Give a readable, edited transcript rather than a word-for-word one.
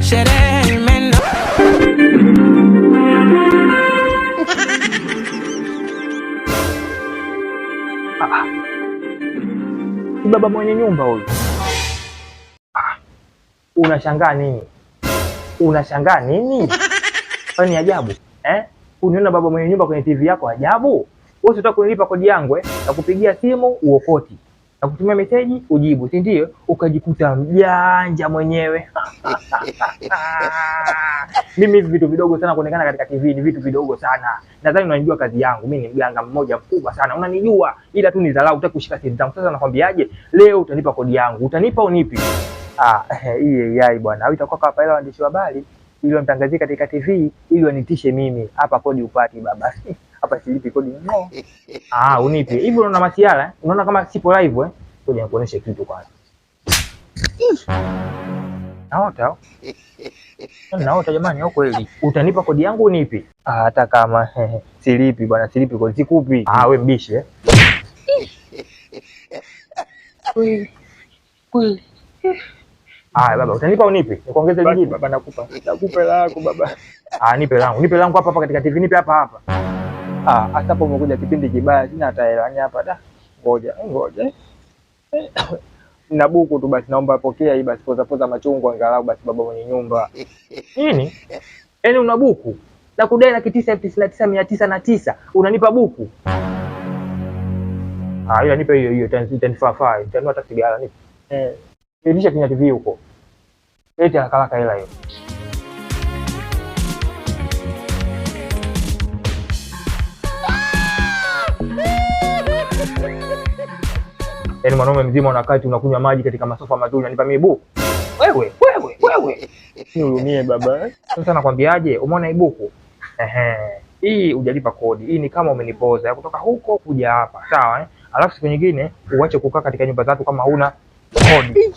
sherehe imeno. Baba mwenye nyumba huyu. Unashangaa nini? Unashangaa nini? Kwani ajabu? Uniona baba mwenye nyumba kwenye TV yako ajabu? Wewe unataka kunilipa kodi yangu na kupigia simu uokoti. Na kutumia meseji ujibu, si ndio? Ukajikuta mjanja mwenyewe. Mimi hivi vitu vidogo sana kuonekana katika TV ni vitu vidogo sana. Nadhani unanijua kazi yangu. Mimi ni mganga mmoja mkubwa sana. Unanijua ila tu ni dharau, utaki kushika siri zangu. Sasa nakwambiaje? Leo utanipa kodi yangu. Utanipa unipi? Hii yai bwana. Au itakuwa hapa ile waandishi wa habari ili wamtangazie katika TV ili wanitishe mimi. Hapa kodi upati baba. Hapa silipi kodi. No. Unipi. Hivi unaona masiala? Unaona kama sipo live Ngoja nikuoneshe kitu kwanza. Naota. Naota jamani, au kweli? Utanipa kodi yangu unipi? Hata kama silipi bwana, silipi kodi, sikupi. Wewe mbishi Kweli. Baba, utanipa unipi? Nikuongeze lingine? Baba nakupa. Nakupa lako baba. Nipe langu. Nipe langu hapa katika TV, nipe hapa. Hata hapo umekuja kipindi kibaya, sina hata hela hapa da. Ngoja. Na buku tu basi, naomba pokea hii basi, poza machungwa angalau basi baba mwenye nyumba. Nini? Yaani una buku? Na kudai 999,999 unanipa buku? Ila nipe hiyo 1055. Nitanunua hata sigara nipe. Nilisha kwenye TV huko. Leta haraka hela hiyo. Yaani mwanaume mzima unakaa tu unakunywa maji katika masofa mazuri unanipa mimi buku? Wewe. Nihurumie baba. Sasa nakwambiaje? Umeona hii buku? Hii hujalipa kodi. Hii ni kama umenipoza kutoka huko kuja hapa. Sawa Alafu siku nyingine uache kukaa katika nyumba zatu kama huna kodi.